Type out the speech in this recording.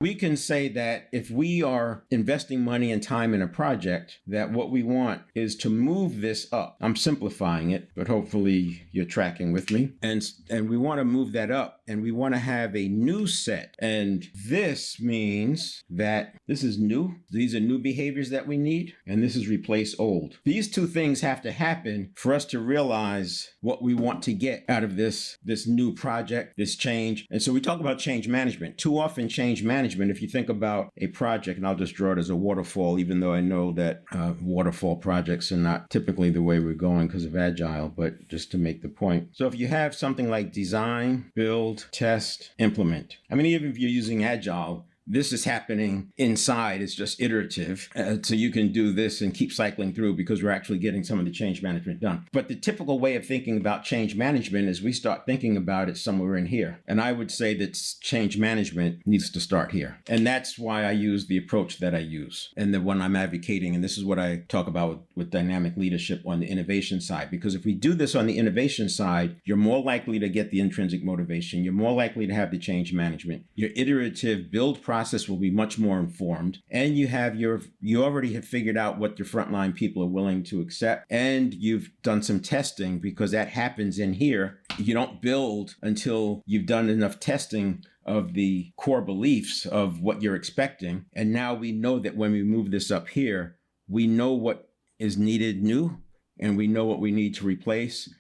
We can say that if we are investing money and time in a project, that what we want is to move this up. I'm simplifying it, but hopefully you're tracking with me. And we want to move that up, and we want to have a new set. And this means that this is new. These are new behaviors that we need, and this is replace old. These two things have to happen for us to realize what we want to get out of this new project, this change. And so we talk about change management. Too often change management, if you think about a project, and I'll just draw it as a waterfall, even though I know that waterfall projects are not typically the way we're going because of Agile, but just to make the point. So if you have something like design, build, test, implement. I mean, even if you're using Agile, this is happening inside. It's just iterative. So you can do this and keep cycling through because we're actually getting some of the change management done. But the typical way of thinking about change management is we start thinking about it somewhere in here. And I would say that change management needs to start here. And that's why I use the approach that I use and the one I'm advocating. And this is what I talk about with dynamic leadership on the innovation side. Because if we do this on the innovation side, you're more likely to get the intrinsic motivation. You're more likely to have the change management. Your iterative build process will be much more informed, and you already have figured out what your frontline people are willing to accept, and you've done some testing because that happens in here. You don't build until you've done enough testing of the core beliefs of what you're expecting. And now we know that when we move this up here, we know what is needed new, and we know what we need to replace.